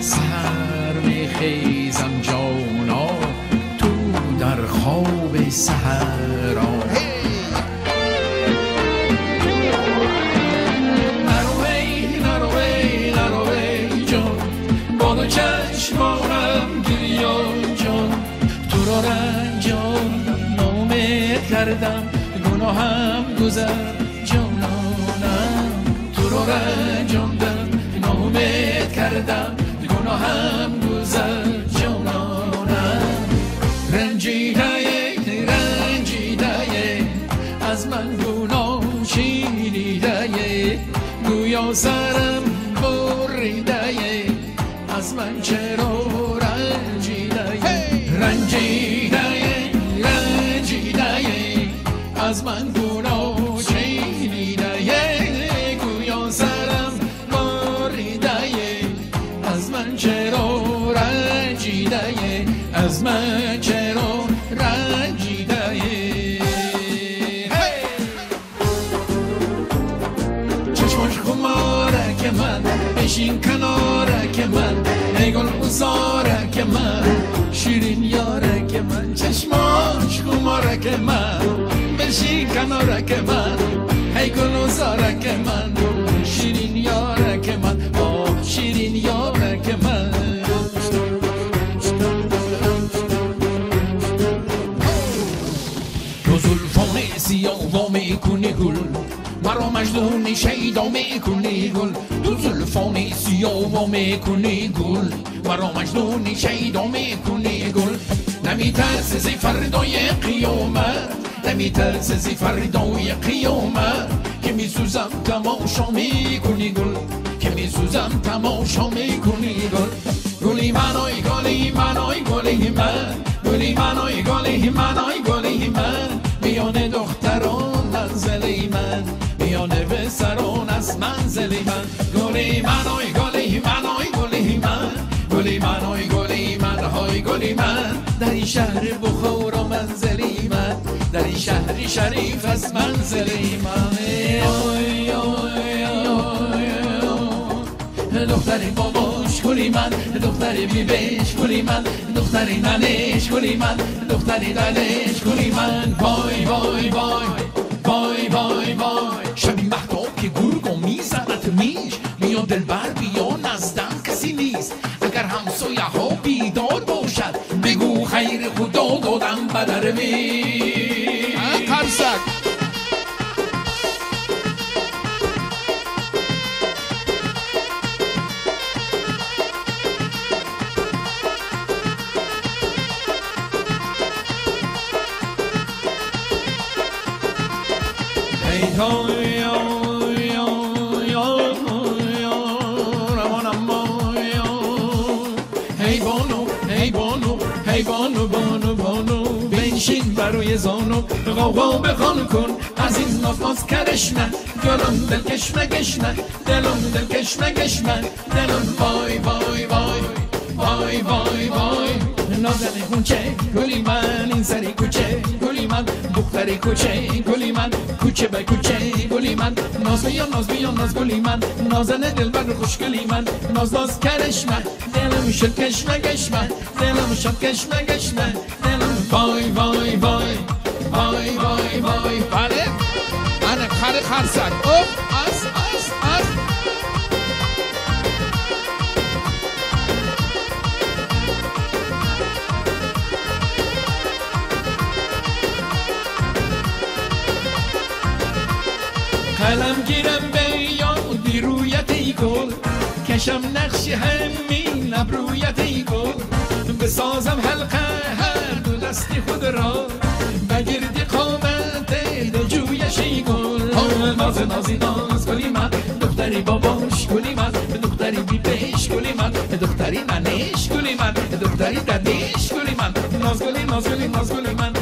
سحر میخیزم جانا تو در خواب سحرا نروی جان با دو چشمانم گریان جان تو را رنجان نامه کردم گناهم گذر جانانم تو را رنجاندم نامه کردم گناهم گذر جانانم رنجیده از من گناه چیدیده گویا سرم بریده از من چرا رنجیده از من گناه چیدیده گویا سرم بریده از من چرا رنجیده از من چرا رنجیده چشماش خماره که من بشین کناره که من ای گل بزاره که من شیرین یاره که من چشماش خماره که من بشین کناره که من ای گل بزاره که من شیرین یاره که من شیرین یاره که من تو زلفان سیاه و میکنی گل مرا مجنون شیدا میکنی گل تو زلفان سیاه و میکنی گل مرا مجنون شیدا میکنی گل نمیترسی زی فردای قیامت نمیترسی زی فردای قیامت که میسوزم تماشا میکنی گل که میسوزم تماشا میکنی گل گلی من آی گلی من آی گلی من گلی من آی گلی من آی گلی من میان دختران منزلی من میان پسران از منزلی من گلی من آی گلی من آی گلی من گلی من آی گلی من های گلی من در این شهر بخارا منزلی من در این شهر شریف از منزلی من دختری باباش گلی من دختری بیبش گلی من دختری ننش گلی من دختری دلش گلی من وای وای وای وای وای وای شبی مهتاب که گرگو میزند میش بیا دلبر بیا نزدم کسی نیست اگر همسایه ها بیدار باشد بگو خیر خدا دادم بدر می قرصک بنشین بروی زانو غوغا بخوان کن از این نفاس کرش نه دلم دلکش مگش نه دلم دلکش مگش من دلم وای وای وای وای وای وای نازن کوچه گلی من این سری کوچه گلی من دختری کوچه گلی من کوچه به کوچه گلی من ناز بیا ناز بیا ناز گلی من نازن دلبر خوش گلی من ناز ناز کرش من دلم شد کش مگش من دلم شد کش مگش من دلم وای وای وای وای وای وای بله انا خر خرسک اوپ از قلم گیرم به یادی رویت ای گل کشم نقش همین ابرویت ای گل بسازم حلقه هر دو دست خود را بگردی قامت جویش ای گل ناز نازی ناز گلی من دختری باباش گلی من دختری بیبش گلی من دختری ننش گلی من دختری ددش گلی من ناز گلی ناز گلی ناز گلی من